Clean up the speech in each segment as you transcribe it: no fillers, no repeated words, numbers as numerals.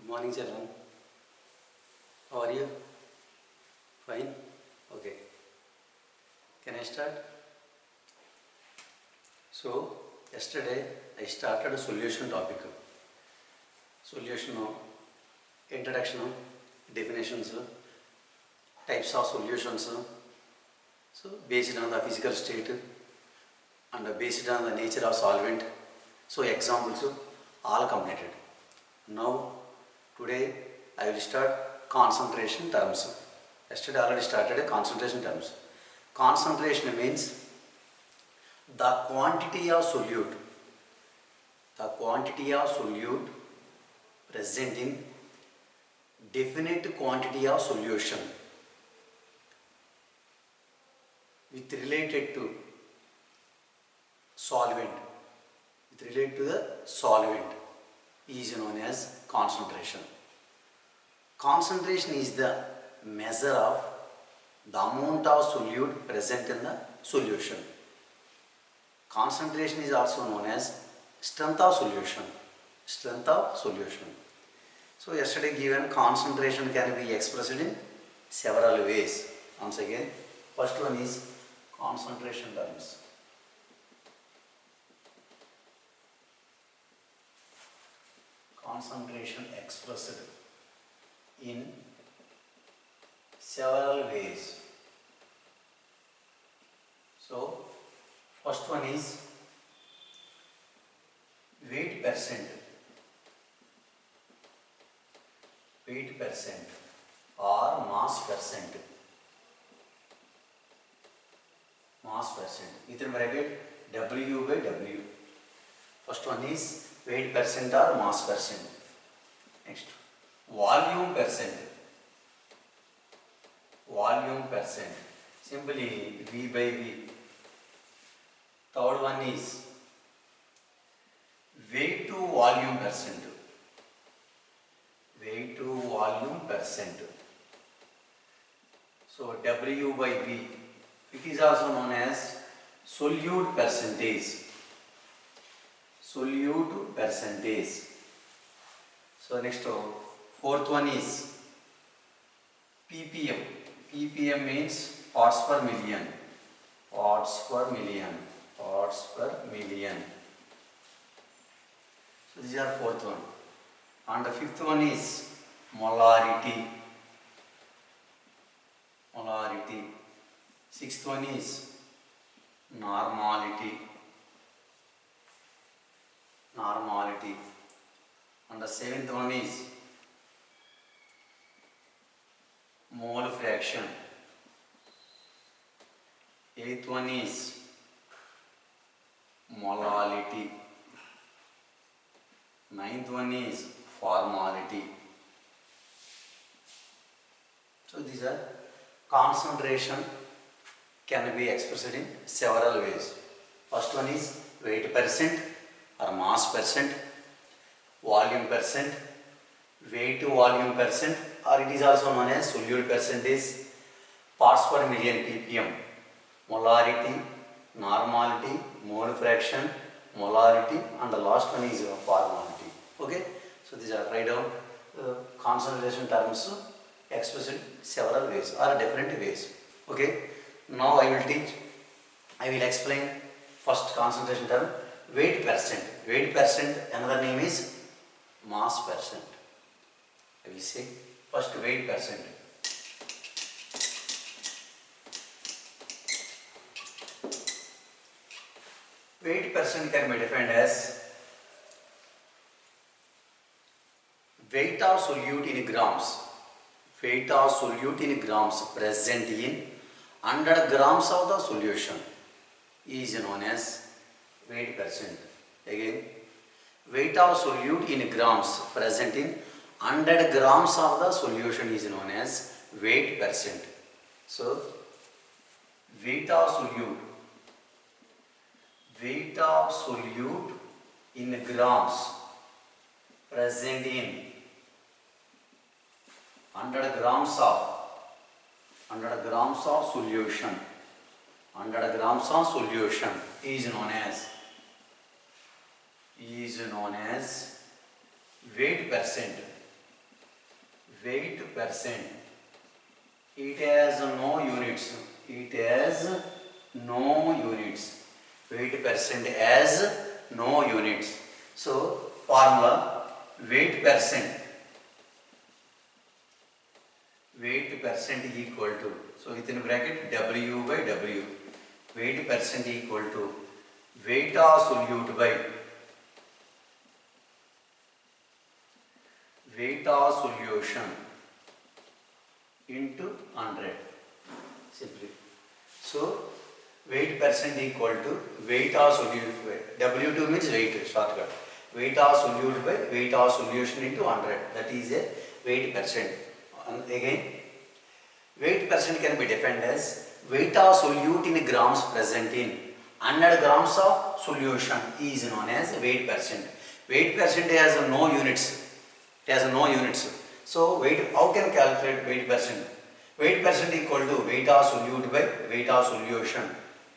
Good morning, children. How are you? Fine? Okay. Can I start? So, yesterday I started a solution topic. Solution, introduction, definitions, types of solutions. So, based on the physical state and based on the nature of solvent. So, examples all completed. Now, today I will start concentration terms. Yesterday already started a concentration terms. Concentration means the quantity of solute present in definite quantity of solution with related to solvent is known as concentration. Concentration is the measure of the amount of solute present in the solution. Concentration is also known as strength of solution. So yesterday given concentration can be expressed in several ways. Once again, first one is concentration terms. Concentration expressed in several ways. So, first one is weight percent or mass percent. Within bracket W by W. First one is weight percent or mass percent. Next, volume percent. Simply V by V. Third one is weight to volume percent. So W by V. It is also known as solute percentage. So next, fourth one is ppm. ppm means parts per million. So these are fourth one. And the fifth one is molarity. Sixth one is normality. And the seventh one is mole fraction. Eighth one is molality. Ninth one is formality. So these are concentration can be expressed in several ways. First one is weight percent or mass percent, volume percent, weight to volume percent, or it is also known as solute percentage, parts per million ppm, molarity, normality, mole fraction, molarity, and the last one is formality. Okay, so these are write down concentration terms expressed in several ways or different ways. Okay, now I will explain first concentration term, weight percent. Another name is mass percent. I will say first weight percent. Weight percent can be defined as weight of solute in grams. Present in 100 grams of the solution is known as weight percent. Again, weight of solute in grams present in 100 grams of the solution is known as weight percent. So, weight of solute in grams present in 100 grams of solution. 100 grams of solution is known as weight percent. weight percent. It has no units. It has no units. Weight percent has no units. So formula weight percent. Weight percent equal to, so within bracket W by W. Weight percent equal to weight of solute by weight of solution into 100 simply. So weight percent equal to weight of solute by W2 means weight shortcut. Weight of solute by weight of solution into 100. That is a weight percent. And again, weight percent can be defined as weight of solute in grams present in 100 grams of solution is known as weight percent. Weight percent has no units. It has no units. So weight, how can calculate weight percent? Weight percent equal to weight of solute by weight of solution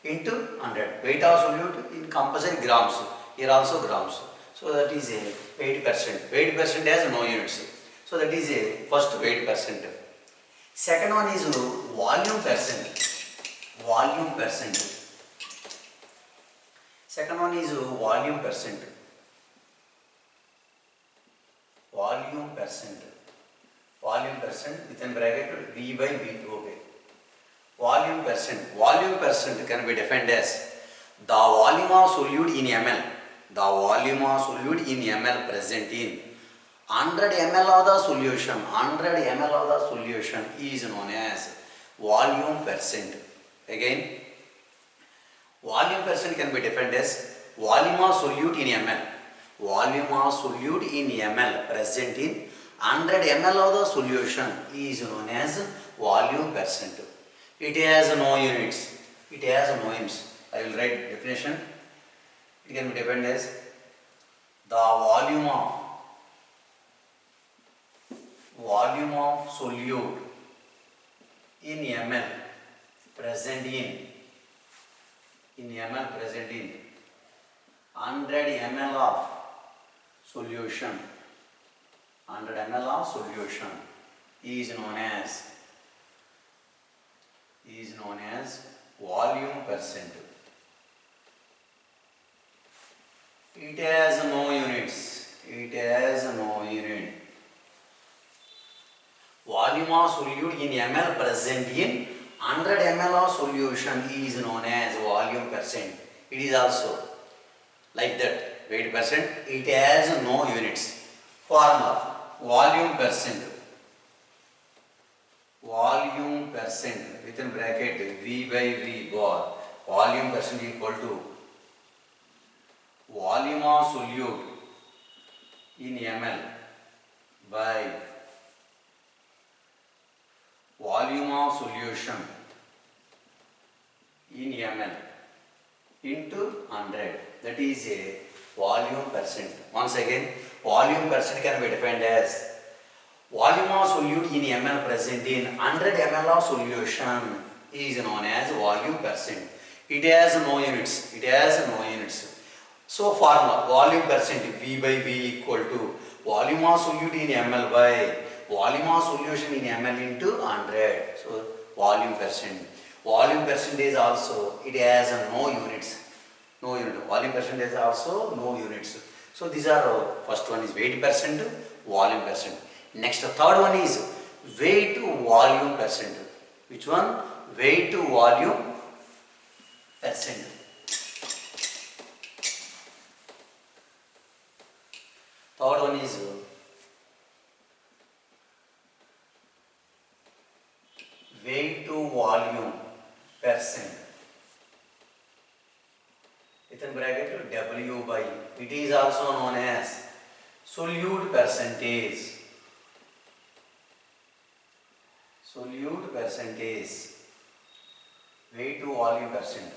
into 100. Weight of solute in compulsory grams. Here also grams. So that is a weight percent. Weight percent has no units. So that is a first weight percent. Second one is volume percent. Volume percent. Second one is volume percent. Volume percent. Volume percent within bracket V by V. Okay. Volume percent. Volume percent can be defined as the volume of solute in ml. The volume of solute in ml present in 100 ml of the solution. 100 ml of the solution is known as volume percent. Again, volume percent can be defined as volume of solute in ml. Volume of solute in ml present in 100 ml of the solution is known as volume percent. It has no units. It has no units. I will write definition. It can be defined as the volume of solute in ml present in 100 ml of solution. 100 ml of solution is known as volume percent. It has no units. It has no unit. Volume of solute in ml present in 100 ml of solution is known as volume percent. It is also like that. Weight percent. It has no units. Formula volume percent. Volume percent within bracket V by V bar. Volume percent equal to volume of solute in ml by volume of solution in ml into 100. That is a volume percent. Once again, volume percent can be defined as volume of solute in ml present in 100 ml of solution is known as volume percent. It has no units. It has no units. So formula volume percent V by V equal to volume of solute in ml by volume of solution in ml into 100. So volume percent. Volume percentage also it has no units. No unit. Volume percentage also no units. So these are first one is weight percent, volume percent. Next third one is weight to volume percent. Which one? Weight to volume percent. Third one is weight to volume percent. Within bracket W by, it is also known as solute percentage. Solute percentage. Weight to volume percent.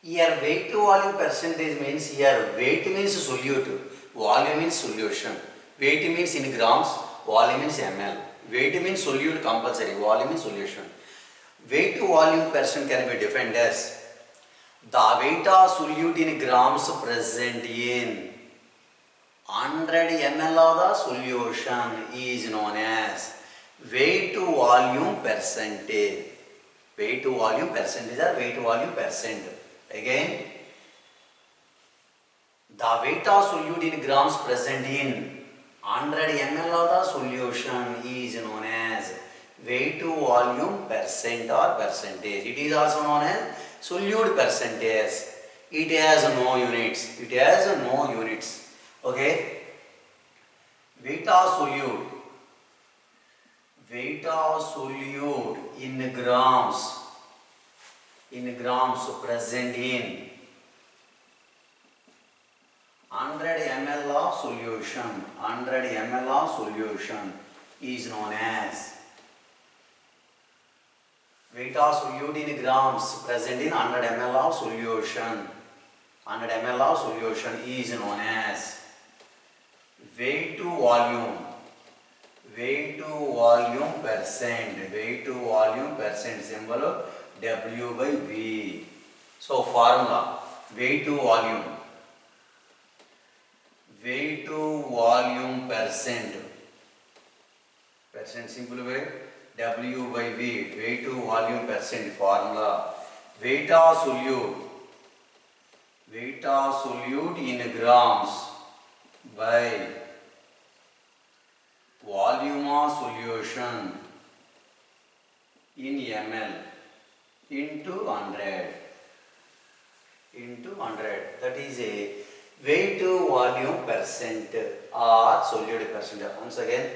Here weight to volume percentage means here weight means solute, volume means solution. Weight means in grams, volume means ml. Weight means solute compulsory, volume means solution. Weight to volume percent can be defined as the weight of solute in grams present in 100 ml of the solution is known as weight to volume percentage. Weight to volume percentage or weight to volume percent. Again, the weight of solute in grams present in 100 ml of the solution is known as weight to volume percent or percentage. It is also known as solute percentage. It has no units. It has no units. Okay. Weight of solute in grams present in 100 ml of solution is known as weight of solute in grams present in 100 ml of solution is known as weight to volume percent, symbol W by V. So formula weight to volume percent simple way W by V, weight to volume percent. Formula weight of solute in grams by volume of solution in ml into 100. That is a weight to volume percent or solute percent. Once again,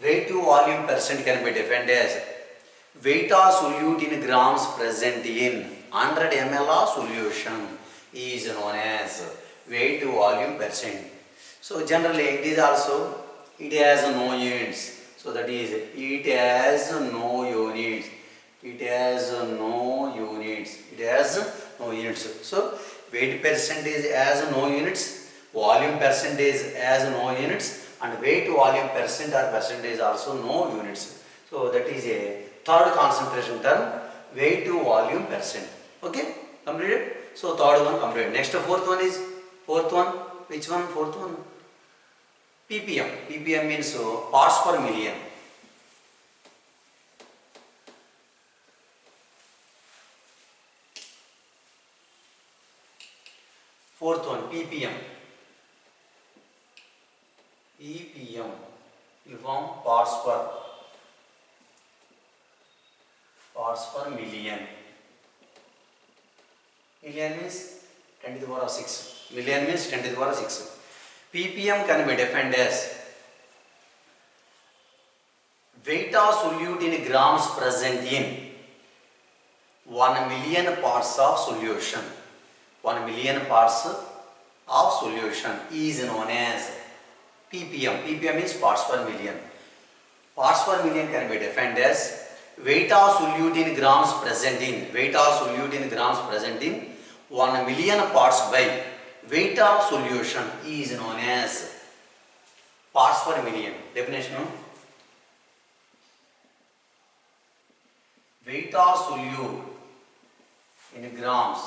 weight to volume percent can be defined as weight of solute in grams present in 100 ml of solution is known as weight to volume percent. So generally it has no units. So that is it has no units. So weight percentage has no units, volume percentage has no units, and weight to volume percent or percentage also no units. So that is a third concentration term, weight to volume percent. Okay, completed. So third one completed. Next fourth one. Which one? Fourth one. ppm. ppm means parts per million. Fourth one, ppm. You form parts per million. Million means 10 to the power of 6. Million means 10 to the power of 6. ppm can be defined as weight of solute in grams present in 1 million parts of solution. 1 million parts of solution is known as ppm. ppm means parts per million. Parts per million can be defined as weight of solute in grams present in 1 million parts by weight of solution is known as parts per million. Definition of weight of solute in grams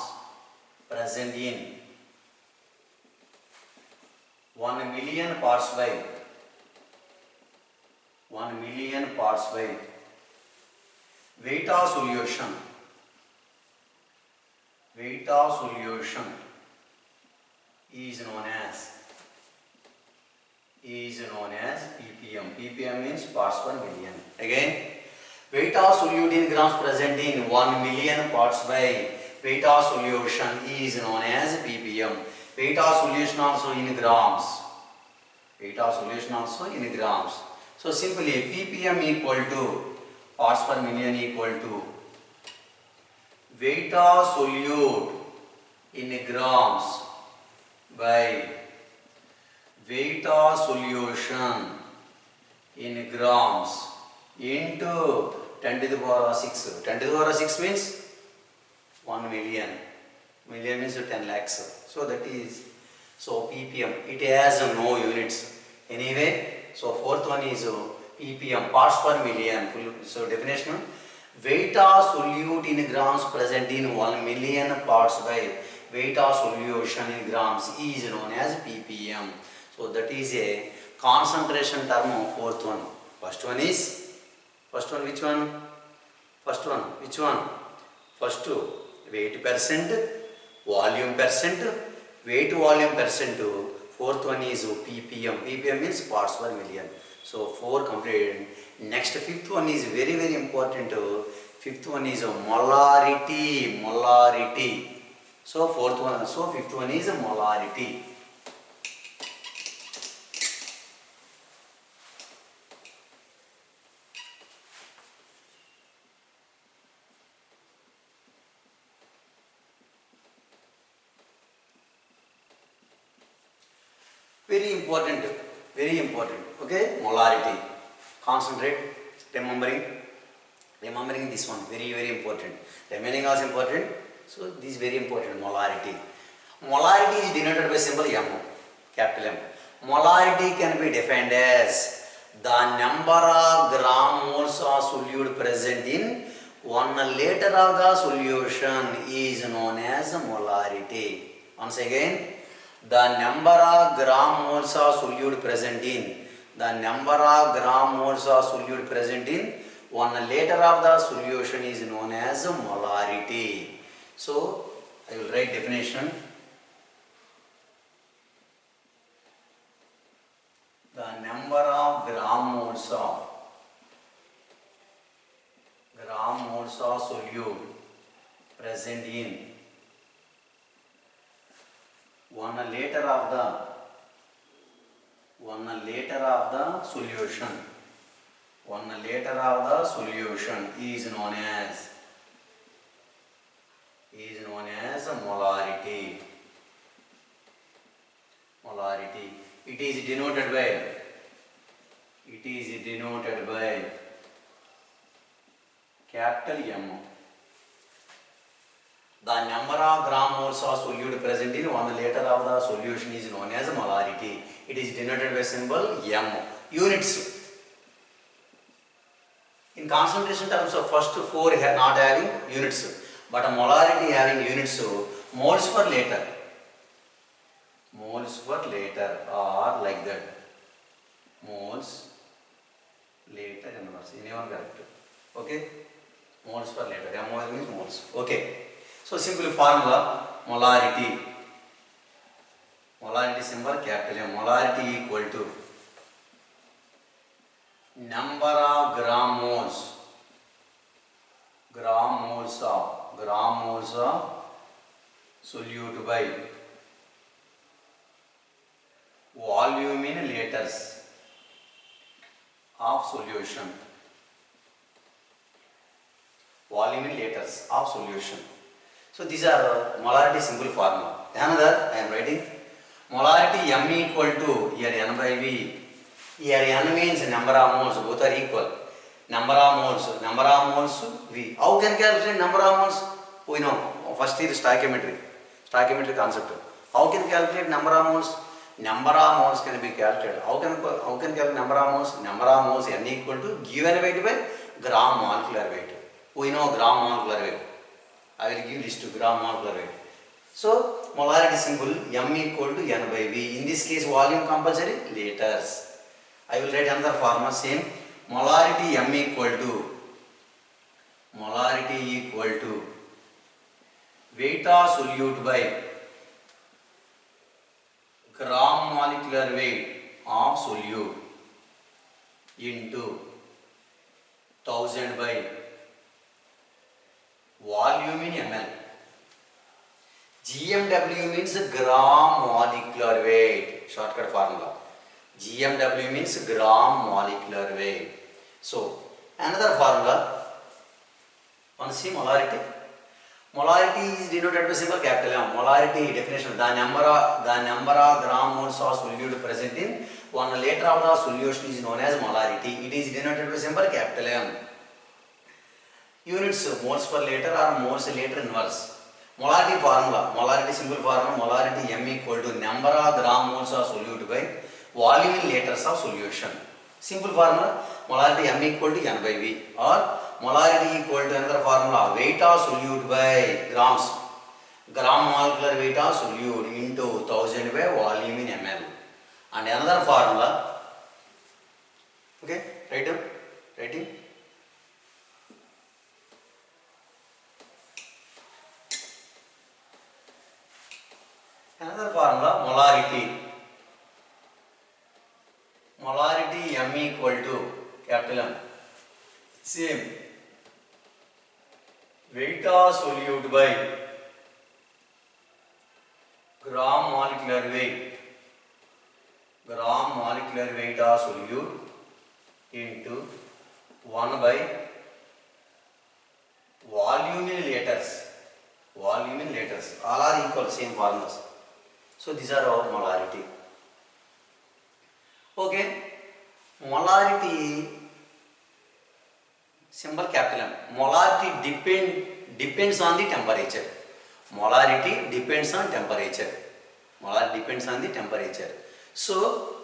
present in 1 million parts by weight of solution is known as ppm. ppm means parts per million. Again, weight of solute in grams present in 1 million parts by weight of solution is known as ppm. Weight of solution also in grams. So simply ppm equal to parts per million equal to weight of solute in grams by weight of solution in grams into 10 to the power of 6. 10 to the power of 6 means 1 million. Million means 10 lakhs. So that is, so ppm, it has no units. Anyway, so fourth one is ppm, parts per million. So definition, weight of solute in grams present in 1 million parts by weight of solution in grams is known as ppm. So that is a concentration term of fourth one. First one which one? Which one? First weight percent, volume percent, weight volume percent. Fourth one is ppm. ppm means parts per million. So 4 completed. Next fifth one is very very important. Fifth one is molarity. So fifth one is molarity. Very important. Okay, molarity. Concentrate, remembering this one, very very important. Remaining also important. So this is very important. Molarity. Molarity is denoted by symbol M, capital M. Molarity can be defined as the number of gram moles of solute present in 1 liter of the solution is known as molarity. Once again, the number of gram moles of solute present in 1 liter of the solution is known as molarity. So I will write definition. The number of gram moles of solute present in 1 liter of the solution. 1 liter of the solution is known as molarity. It is denoted by capital M. The number of gram moles of solute present in 1 liter of the solution is known as molarity. It is denoted by symbol M. Units. In concentration terms of first 4 are not having units, but a molarity having units. Moles per liter. Moles per liter are like that. Moles liter inverse. Anyone correct? Okay. Moles per liter. MOL means moles. Okay. So simple formula, molarity. Molarity symbol capital M. Molarity equal to number of gram moles of solute by volume in liters of solution. So these are molarity simple formula. Another I am writing molarity M equal to here N by V. Here N means number of moles, both are equal. Number of moles V. How can calculate number of moles? We know first year stoichiometry concept. How can calculate number of moles? Number of moles can be calculated. How can calculate number of moles? Number of moles N equal to given weight by gram molecular weight. We know gram molecular weight. I will give list to gram molecular weight. So molarity symbol M equal to N by V. In this case volume compulsory liters. I will write another formula same. Molarity M equal to weight of solute by gram molecular weight of solute into 1000 by volume in ml. GMW means gram molecular weight. Shortcut formula. GMW means gram molecular weight. So another formula. On see molarity. Molarity is denoted by symbol capital M. Molarity definition: the number of gram moles of solute present in 1 liter of the solution is known as molarity. It is denoted by symbol capital M. Units: moles per liter or moles liter inverse. Molarity formula, molarity simple formula, molarity M equal to number of gram moles of solute by volume in liters of solution. Simple formula, molarity M equal to N by V, or molarity equal to another formula, weight of solute by grams, gram molecular weight of solute into 1000 by volume in ml. And another formula, okay, writing. Another formula, molarity. Molarity M equal to capital M. Same. Weight of solute by gram molecular weight. Gram molecular weight of solute into 1 by volume in liters. Volume in liters. All are equal, same formulas. So these are our molarity. Okay. Molarity, symbol capital M. Molarity depends on the temperature. Molarity depends on temperature. Molarity depends on the temperature. So,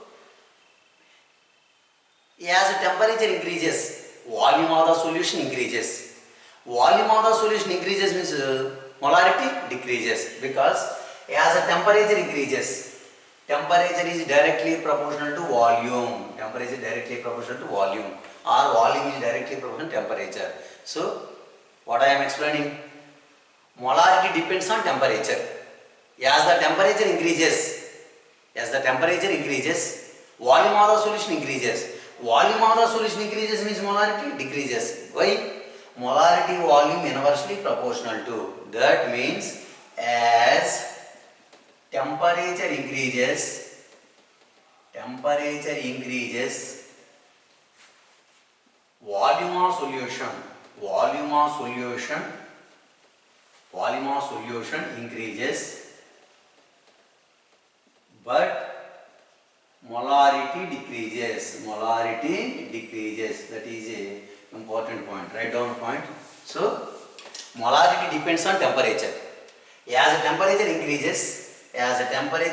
as the temperature increases, volume of the solution increases. Volume of the solution increases means molarity decreases, because as the temperature increases, temperature is directly proportional to volume. Temperature is directly proportional to volume, or volume is directly proportional to temperature. So, what I am explaining? Molarity depends on temperature. As the temperature increases, volume of the solution increases. Volume of the solution increases means molarity decreases. Why? Molarity volume inversely proportional to. That means as temperature increases, volume of solution increases, but molarity decreases. That is a important point. Write down point. So molarity depends on temperature. As the temperature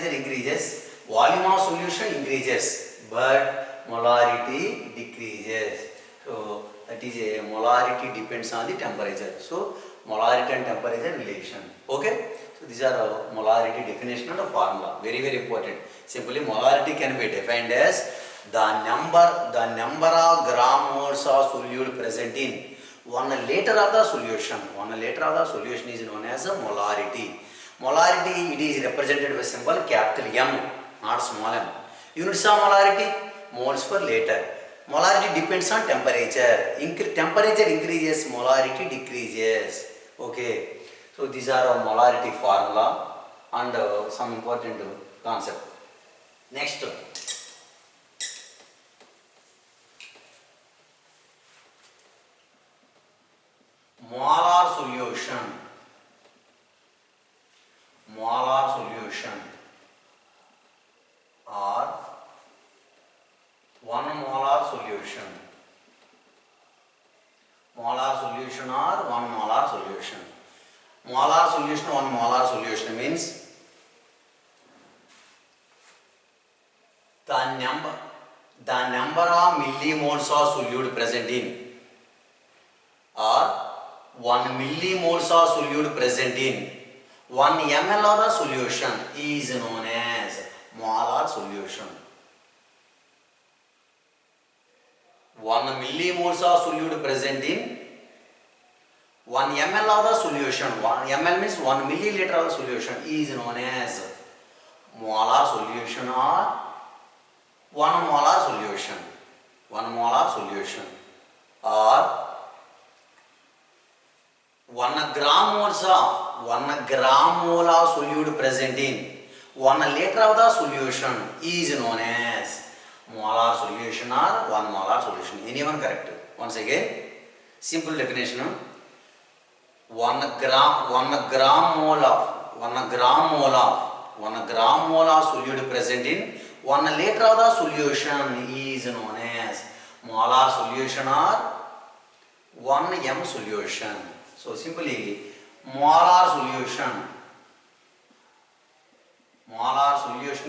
increases, volume of solution increases, but molarity decreases. So that is a molarity depends on the temperature. So molarity and temperature relation. Okay. So these are molarity definition and formula. Very, very important. Simply molarity can be defined as the number of gram moles of solute present in 1 liter of the solution. 1 liter of the solution is known as a molarity. Molarity, it is represented by symbol capital M, not small m. Units of molarity, moles per liter. Molarity depends on temperature. Temperature increases, molarity decreases. Okay. So these are our molarity formula and some important concept. Next, molar solution. Molar solution or 1 molar solution. Molar solution or 1 molar solution. Molar solution, 1 molar solution means the number of millimoles of solute present in, or 1 millimoles of solute present in 1 ml of the solution is known as molar solution. 1 millimoles of solute present in 1 ml of the solution. 1 ml means 1 milliliter of the solution is known as molar solution or 1 molar solution. 1 molar solution or 1 gram mole of solute present in 1 liter of the solution is known as molar solution or 1 molar solution. Anyone correct? Once again, simple definition. 1 gram mole of solute present in 1 liter of the solution is known as molar solution or 1 m solution. So simply molar solution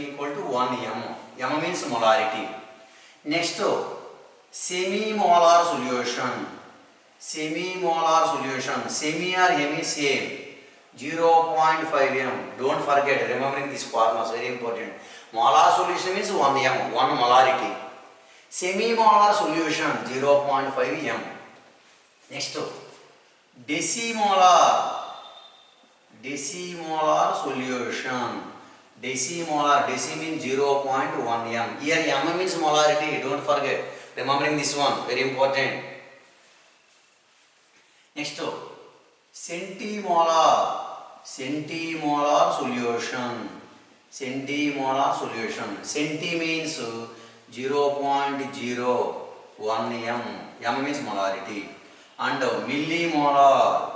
equal to 1 m. M means molarity. Next, semi-molar solution. Semi or m is same. 0.5 m. Don't forget, remembering this formula is very important. Molar solution means 1 m, 1 molarity. Semi-molar solution 0.5 m. Next, decimolar. Decimolar solution. Decimolar, deci means 0.1 m. Here m means molarity, don't forget. Remembering this one, very important. Next, centimolar. Centimolar solution. Centimolar solution. Centi means 0.01 m. M means molarity. And millimolar.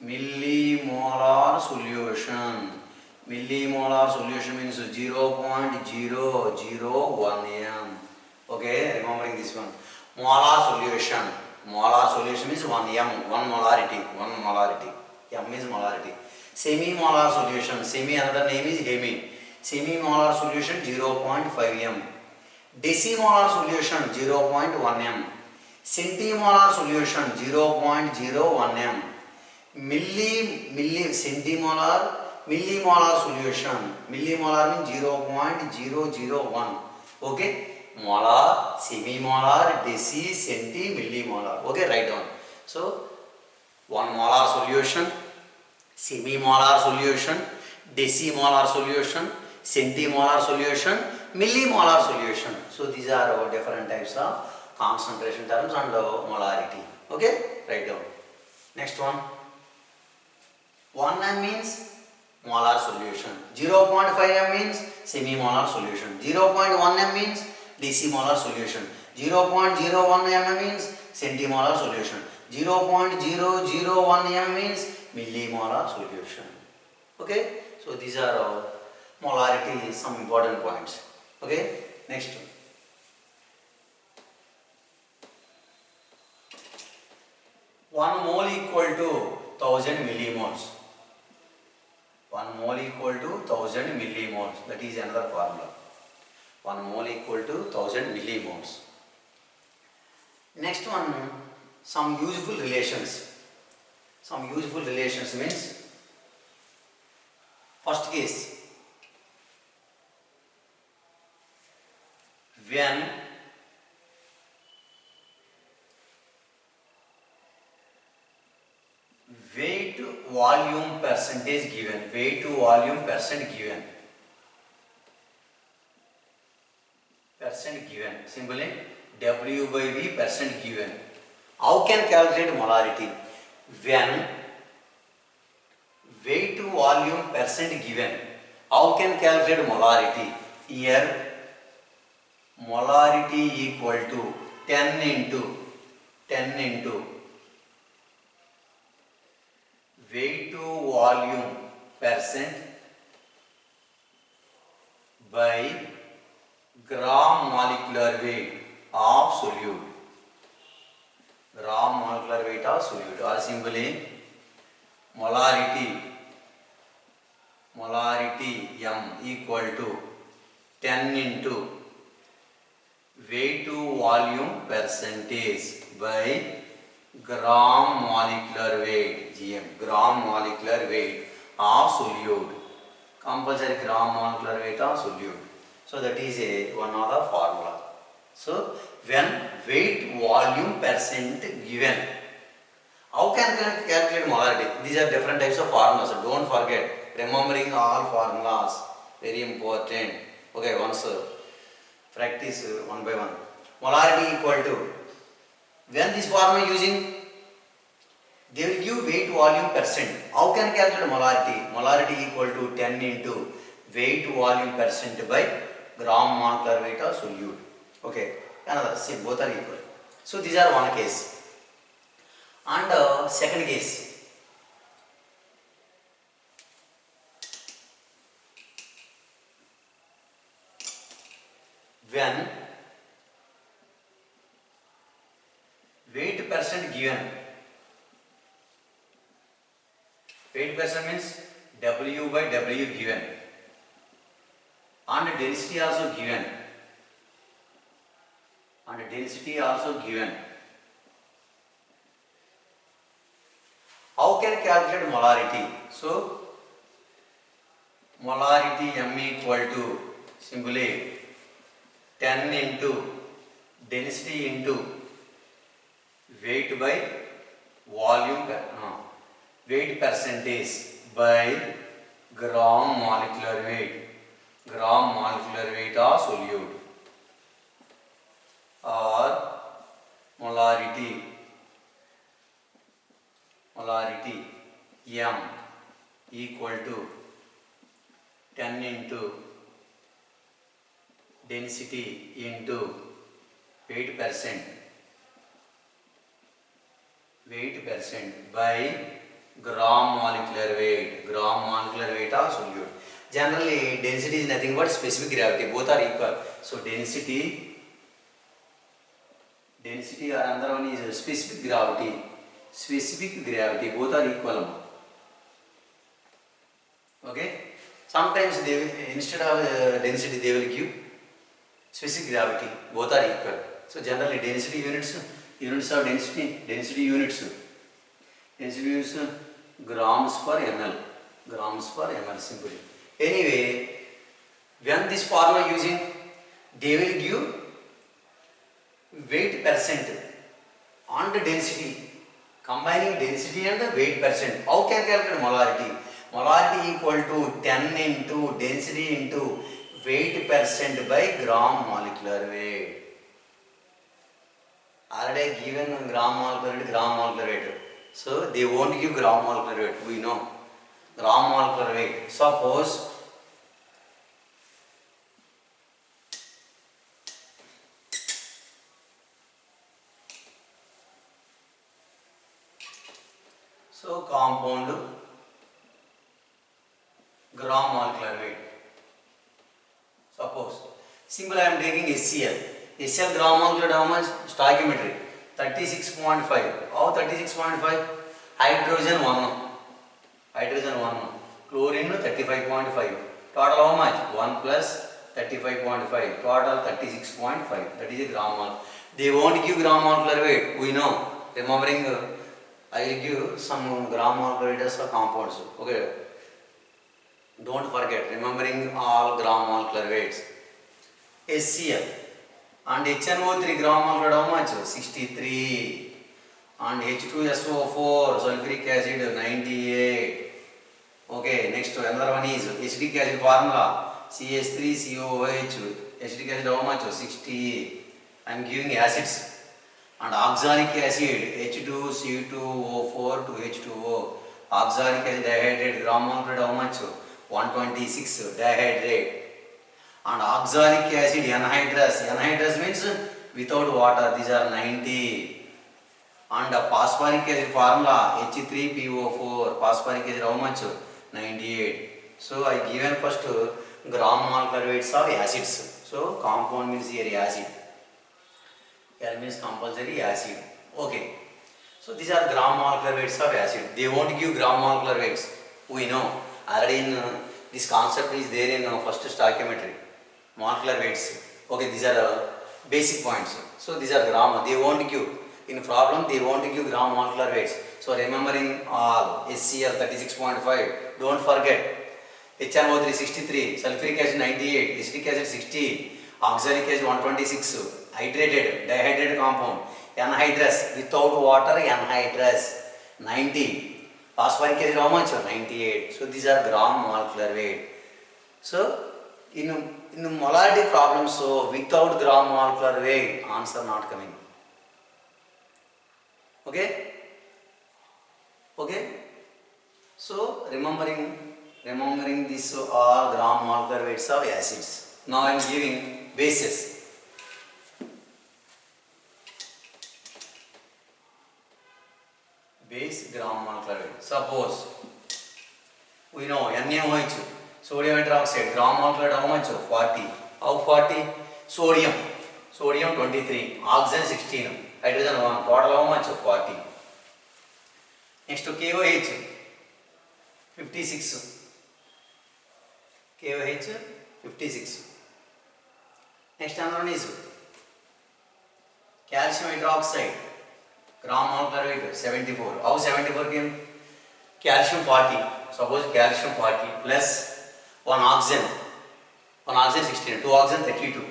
Millimolar solution. Millimolar solution means 0.001 m. Okay, remembering this one. Molar solution. Molar solution means 1 m, 1 molarity, 1 molarity. M is molarity. Semi-molar solution. Semi, another name is hemi. Semi-molar solution 0.5 m. Decimolar solution 0.1 m. Centimolar solution 0.01 m. Millimolar solution. Millimolar means 0.001. Okay. Molar, semi-molar, deci, centi, millimolar. Okay, write down. So, 1 molar solution, semi-molar solution, decimolar solution, centimolar solution, millimolar solution. So, these are our different types of concentration terms and molarity. Okay, write down. Next one. 1 m means molar solution. 0.5 m means semi-molar solution. 0.1 m means decimolar solution. 0.01 m means centimolar solution. 0.001 m means millimolar solution. Okay, so these are all molarity, some important points. Okay, next one. 1 mole equal to 1000 millimoles. 1 mole equal to 1000 millimoles. That is another formula. 1 mole equal to 1000 millimoles. Next one, some useful relations. Some useful relations means, first case, when weight volume percentage given, weight to volume percent given, simply W by V percent given. How can calculate molarity? When weight to volume percent given, how can calculate molarity? Here molarity equal to 10 into weight to volume percent by gram molecular weight of solute. Gram molecular weight of solute, or simply molarity M equal to 10 into weight to volume percentage by gram molecular weight, GM, gram molecular weight of solute. Compulsory gram molecular weight of solute. So that is one of the formula. So when weight volume percent given, how can calculate molarity? These are different types of formulas. So don't forget, remembering all formulas, very important. Okay, once practice one by one. Molarity equal to, when this formula using, they will give weight volume percent. How can calculate molarity? Molarity equal to 10 into weight volume percent by gram molecular weight of solute. Okay, another, see, both are equal. So these are one case. And second case, when weight percent given, weight percent means W by W given, and density also given, How can calculate molarity? So molarity M equal to simply 10 into density into weight by volume weight percentage by gram molecular weight of solute, or molarity M equal to 10 into density into weight percent by gram molecular weight of solute. Generally density is nothing but specific gravity, both are equal. So density or another one is specific gravity, both are equal. Okay, sometimes they will, instead of density they will give specific gravity, both are equal. So generally density units of density units grams per ml simply. Anyway, when this formula using, they will give weight percent and density, combining density and the weight percent. How can calculate molarity? Molarity equal to 10 into density into weight percent by gram molecular weight. Already given gram molecular weight. So they won't give gram molecular weight. We know gram molecular weight. Suppose compound gram molecular weight. Suppose simple I am taking HCl. HCl gram molecular how much? Stoichiometry 36.5. How 36.5? Hydrogen 1. Chlorine 35.5. Total how much? 1 plus 35.5. Total 36.5. That is a gram molecular. They won't give gram molecular weight. We know. Remembering, I will give some gram molecular weights of compounds. Okay. Don't forget. Remembering all gram molecular weights. HCl and HNO3 gram molecular how much? 63. And H2SO4 sulfuric acid 98. Okay, next another one is acidic acid formula CH3COOH. Acidic acid how much? 60. I am giving acids. And oxalic acid H2C2O4 to H2O. Oxalic acid dihydrate gram molecular how much? 126 dihydrate. And oxalic acid anhydrous means without water, these are 90. And phosphoric acid formula H3PO4, phosphoric acid how much? 98. So I given first gram molecular weights of acids. So compound means here acid. Here means compulsory acid. Okay. So these are gram molecular weights of acid. They won't give gram molecular weights. We know. Already in this concept is there in first stoichiometry. Molecular weights. Okay, these are basic points. So these are gram. They won't give. In problem, they won't give gram molecular weights. So remembering all HCl 36.5. Don't forget. HNO3 63, sulfuric acid 98, acetic acid 60, oxalic acid 126, dehydrated compound, anhydrous without water, anhydrous 90, phosphoric acid how much? 98. So these are gram molecular weight. So in molarity problem, so without gram molecular weight, answer not coming. Okay? Okay? So remembering this all gram molecular weights of acids. Now I am giving bases. Base gram molecular weight. Suppose we know NaOH, sodium hydroxide, gram molecular weight how much? 40. How 40? Sodium 23, oxygen 16, hydrogen 1. Total how much? 40. Next to KOH 56. KOH 56. Next another one is calcium hydroxide, gram molecular weight 74. How 74 came? calcium 40, suppose calcium 40 plus 1 oxygen, 1 oxygen 16, 2 oxygen 32,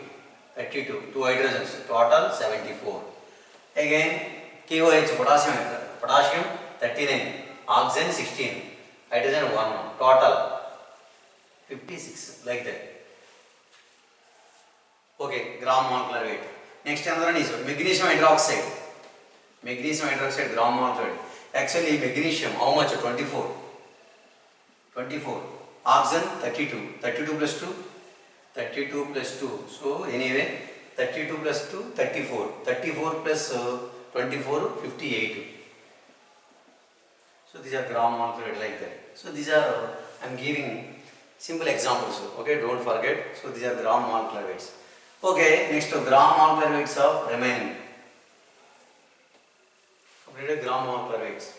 2 hydrogens, total 74. Again KOH, potassium 39, oxygen 16, hydrogen 1, total 56, like that. Okay, gram molecular weight. Next another one is magnesium hydroxide. Magnesium hydroxide gram molecular weight. Actually magnesium how much? 24. Oxygen 32 plus 2. So anyway 32 plus 2 34 plus 24 58. So these are gram molecular weight, like that. So these are I am giving simple examples. Okay, don't forget. So these are gram molecular weights. Okay, next to gram molecular weights of remaining. Completed gram molecular weights.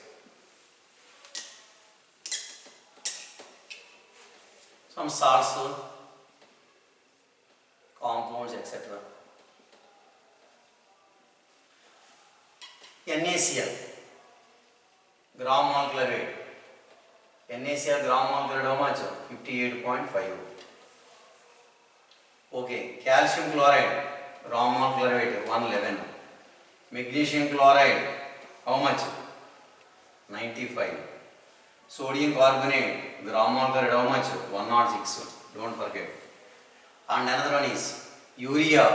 Some salts, compounds, etc. NaCl, gram molecular weight. NaCl gram molecular weight how much? 58.5. Okay, calcium chloride gram molecular weight 111. Magnesium chloride how much? 95. Sodium carbonate gram molecular weight how much? 106. Don't forget. And another one is urea.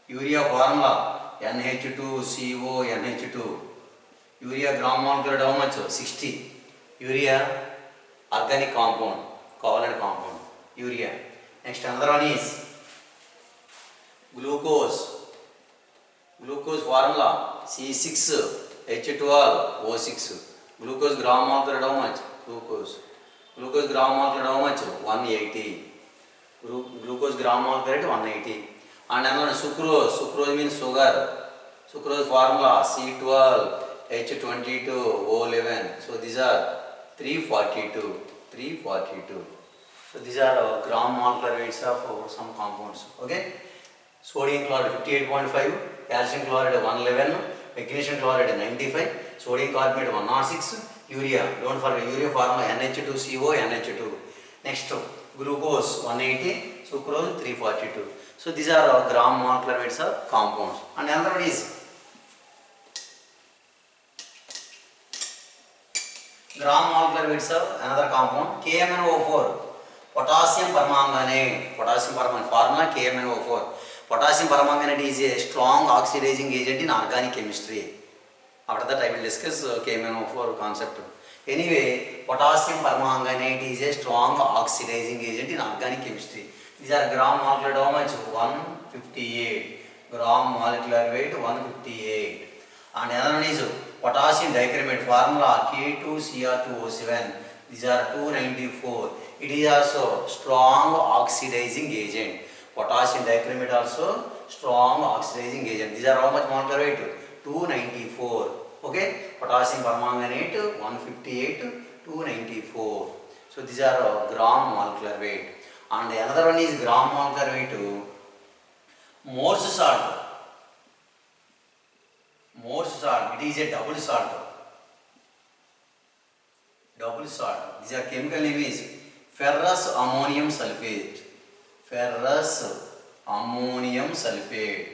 Urea formula NH2CO NH2. Urea gram molecular weight how much? 60. Urea organic compound, covalent compound. Urea. Next another one is glucose. Glucose formula C6H12O6. Glucose gram molecular weight how much? Glucose gram molecular weight how much? 180. Glucose gram molecular weight 180. And another sucrose. Sucrose means sugar. Sucrose formula C12H22O11. So these are 342. So these are gram molecular weights of some compounds. Okay. Sodium chloride 58.5, calcium chloride 111, magnesium chloride 95, sodium carbonate 106, urea. Don't forget urea formula NH2CO NH2. Next glucose 180, sucrose 342. So these are gram molecular weights of compounds. And another one is gram molecular weights of another compound KMnO4, potassium permanganate. Potassium permanganate formula KMnO4. Potassium permanganate is a strong oxidizing agent in organic chemistry. After that I will discuss KMnO4 concept. Anyway, potassium permanganate is a strong oxidizing agent in organic chemistry. These are gram molecular weight how much? 158. Gram molecular weight 158. And another one is potassium dichromate formula K2Cr2O7. These are 294. It is also strong oxidizing agent. Potassium dichromate also strong oxidizing agent. These are how much molecular weight? 294. Okay, potassium permanganate 158, 294. So these are gram molecular weight. And another one is gram molecular weight Morse salt. Morse salt, it is a double salt. Double salt. These are chemical name is ferrous ammonium sulfate. Ferrous ammonium sulfate.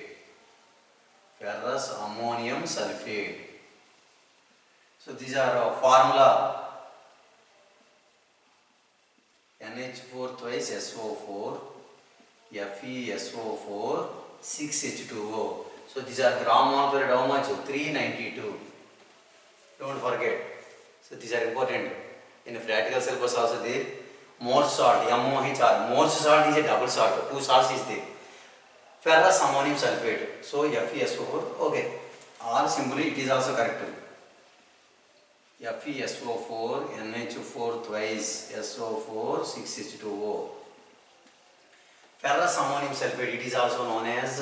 Ferrous ammonium sulfate. So these are formula NH4 twice SO4, FeSO4, 6H2O. So these are gram molecular weight how much? 392. Don't forget. So these are important. In a practical syllabus also there. Morse salt, MOHR. Morse salt is a double salt. Two salts is there. Ferrous ammonium sulfate. So FeSO4. Okay. Or simply it is also correct. FeSO4, NH4 twice SO4, 6H2O. Ferrous ammonium sulfate, it is also known as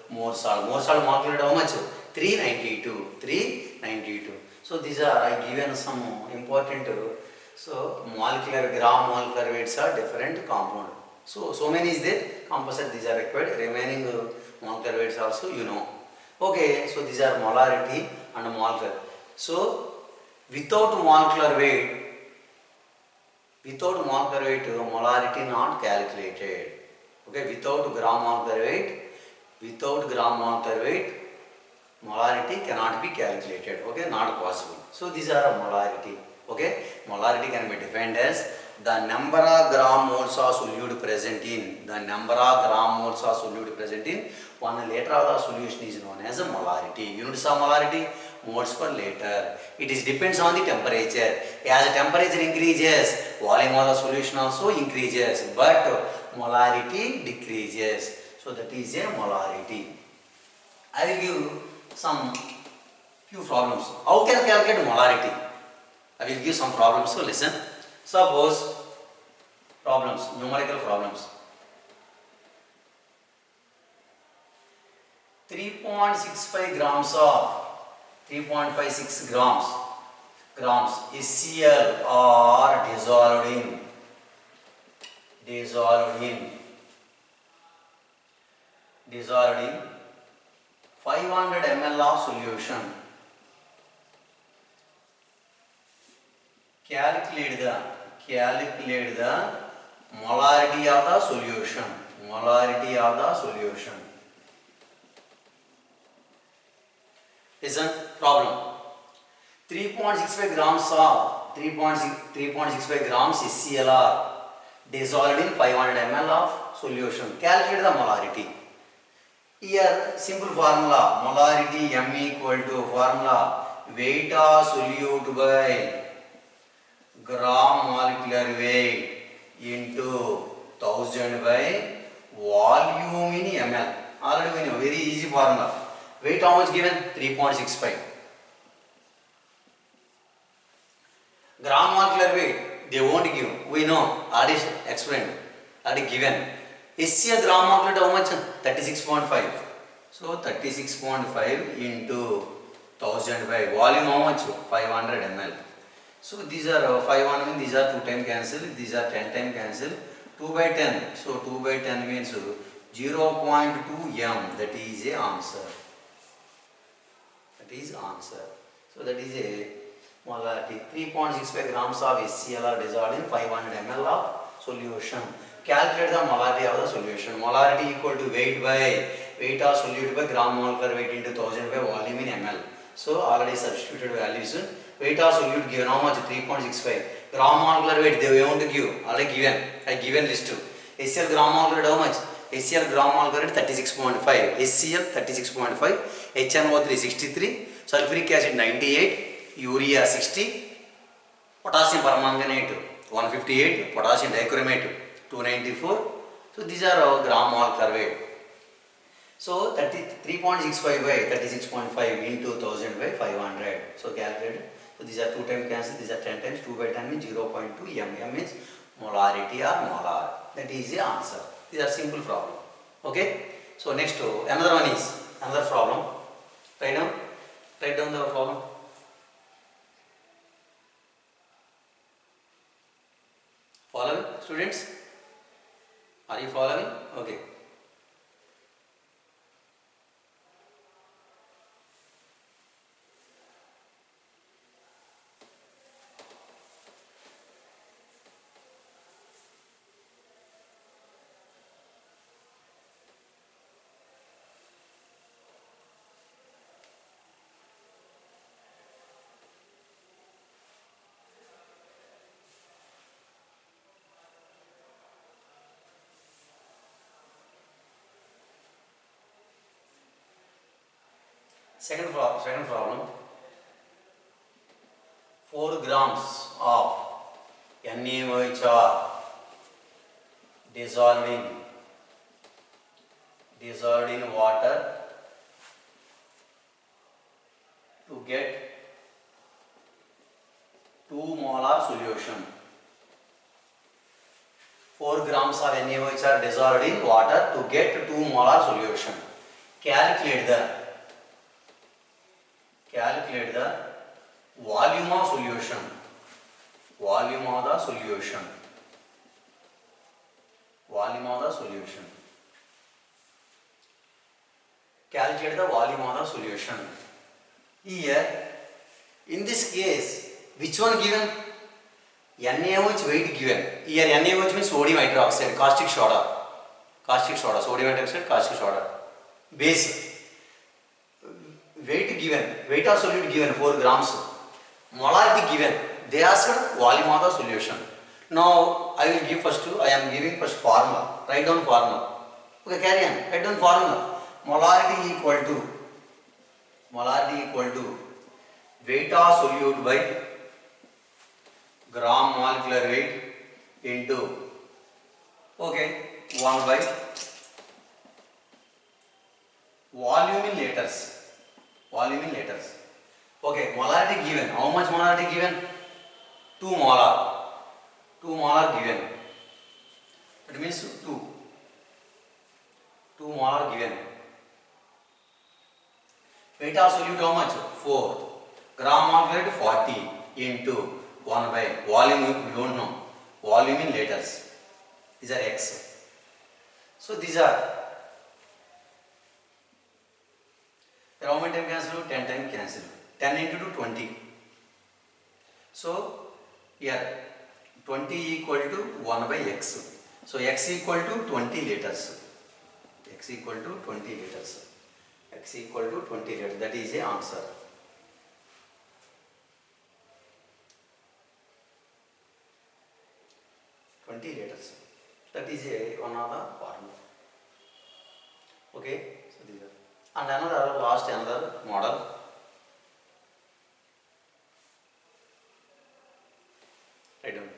Morse salt. Morse salt molecular weight how much? 392. So these are I given some important molecular gram molecular weights are different compound. So many is there. Composite these are required. Remaining molecular weights also you know. Okay, so these are molarity and molecular. So Without molecular weight, molarity not calculated. Okay, without gram molecular weight, molarity cannot be calculated. Okay, not possible. So these are a molarity. Okay, molarity can be defined as the number of gram moles of solute present in 1 liter of the solution is known as a molarity. Units of molarity, moles per liter. It is depends on the temperature. As the temperature increases, volume of the solution also increases, but molarity decreases. So that is a molarity. I will give some few problems. How can I calculate molarity? I will give some problems, so listen. Suppose problems, numerical problems. 3.65 grams of 3.56 grams HCl are dissolved in 500 ml of solution. Calculate the molarity of the solution. Listen, problem. 3.65 grams HCl are dissolved in 500 ml of solution. Calculate the molarity. Here simple formula, molarity M equal to formula weight of solute by gram molecular weight into 1000 by volume in ml. Already we know, very easy formula. Weight how much given? 3.65. Gram molecular weight they won't give. We know, already explained, already given. HCl gram molecular how much? 36.5. So 36.5 into 1000 by volume how much? 500 ml. So these are 500, these are 2 times cancel, these are 10 times cancel. 2 by 10. So 2 by 10 means 0.2 m. That is a answer. So that is a molarity. 3.65 grams of HCl are dissolved in 500 ml of solution. Calculate the molarity of the solution. Molarity equal to weight of solute by gram molecular weight into 1000 by volume in ml. So already substituted values. Weight of solute given how much? 3.65. Gram molecular weight they want to give. Already given. I given list. HCl gram molecular weight how much? HCl gram molecular weight 36.5. HCl 36.5. HNO3 63. Sulfuric acid 98. Urea 60. Potassium permanganate 158. Potassium dichromate 294. So these are our gram molecular weight. So 3.65 by 36.5 into 1000 by 500. So calculate. So these are 2 times cancel, these are 10 times. 2 by 10 means 0.2 m. M means molarity or molar. That is the answer. These are simple problem. Okay. So next another one is another problem. Write down the problem. Following, students? Are you following? Okay. Second problem. 4 grams of NaOH are dissolved in water to get 2 molar solution. 4 grams of NaOH are dissolved in water to get 2 molar solution. Calculate the volume of solution. Calculate the volume of the solution. Here, in this case, Which one given? NaOH weight given. Here NaOH means sodium hydroxide, caustic soda. Caustic soda, sodium hydroxide, caustic soda. Base. Weight given, weight of solute given 4 grams. Molarity given. They asked volume of the solution. Now I will give first. I am giving first formula. Write down formula. Okay, carry on. Write down formula. Molarity equal to weight of solute by gram molecular weight into 1 by volume in liters. Okay, molarity given. How much molarity given? 2 molar. 2 molar given. It means 2. 2 molar given. Weight of solute how much? 4. Gram molecular weight 40 into 1 by volume, we don't know. Volume in liters. These are X. So these are how many times cancel? 10 times cancel. 10 into 2, 20. So here 20 equal to 1 by X. So X equal to 20 liters. X equal to 20 liters. X equal to 20 liters. That is the answer. Liters. That is one of the formula. Okay, so these are. And another model. Write down.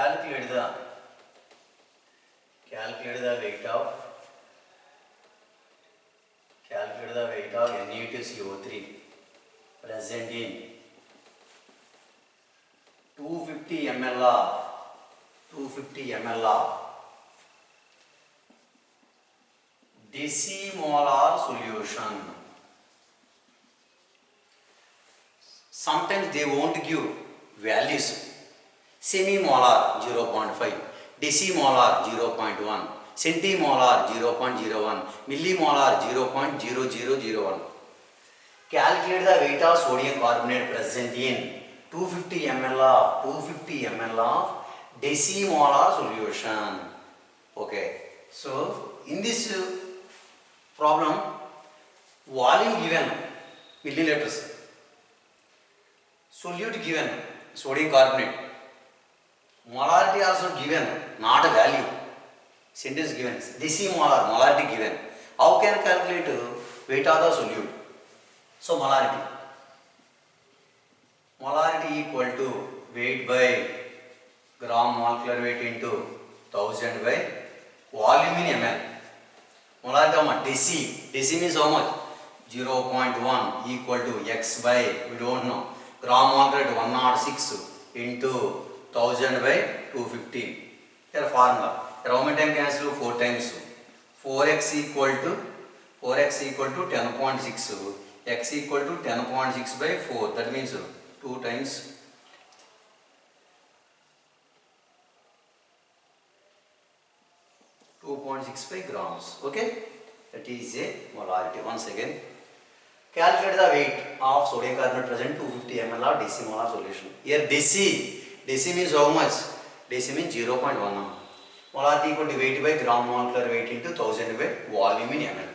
Calculate the weight of Na2CO3 present in 250 ml of decimolar solution. Sometimes they won't give values. Semimolar 0.5, decimolar 0.1, centimolar 0.01, millimolar 0.0001. Calculate the weight of sodium carbonate present in 250 ml of decimolar solution. Okay. So in this problem, volume given milliliters, solute given sodium carbonate, molarity also given, not a value. Sentence given, decimolar, molarity given. How can I calculate weight of the solute? So molarity equal to weight by gram molecular weight into 1000 by volume in ml. Molarity how much? Deci means how much? 0.1 equal to x by, we don't know, gram molecular weight 106 into 1000 by 250. Here formula. Here how many times cancel? 4 times. 4x equal to 10.6. X equal to 10.6 by 4. That means 2 times 2.65 grams. Okay. That is a molarity. Once again, calculate the weight of sodium carbonate present 250 ml of decimolar solution. Here deci means how much? Deci means 0.1. Molarity equal to weight by gram molecular weight into 1000 by volume in ml.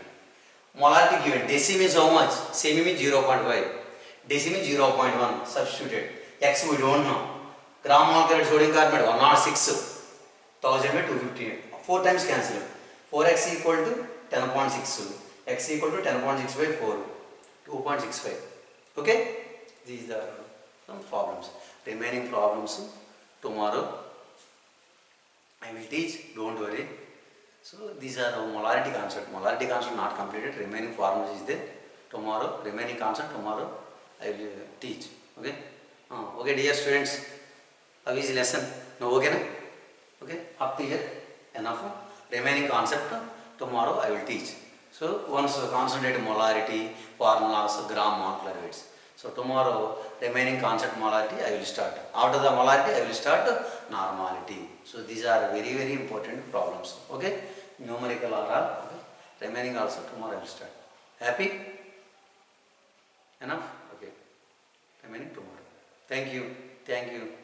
Molarity given. Deci means how much? Semi means 0.5. Deci means 0.1. Substituted. X we don't know. Gram molecular sodium carbonate 106. 1000 by 250. 4 times cancel. 4x equal to 10.6. X equal to 10.6 by 4. 2.65. Okay? These are some problems. Remaining problems tomorrow I will teach. Don't worry. So these are molarity concept. Molarity concept not completed. Remaining formulas is there. Tomorrow, remaining concept tomorrow I will teach. Okay? Okay, dear students. How is lesson? Now okay na? Okay, up to here enough. Remaining concept tomorrow I will teach. So once concentrated molarity, formulas, gram molecular weights. So tomorrow remaining concept molarity I will start. After the molarity I will start normality. So these are very very important problems. Okay, numerical are all. Okay. Remaining also tomorrow I will start. Happy? Enough? Okay. Remaining tomorrow. Thank you. Thank you.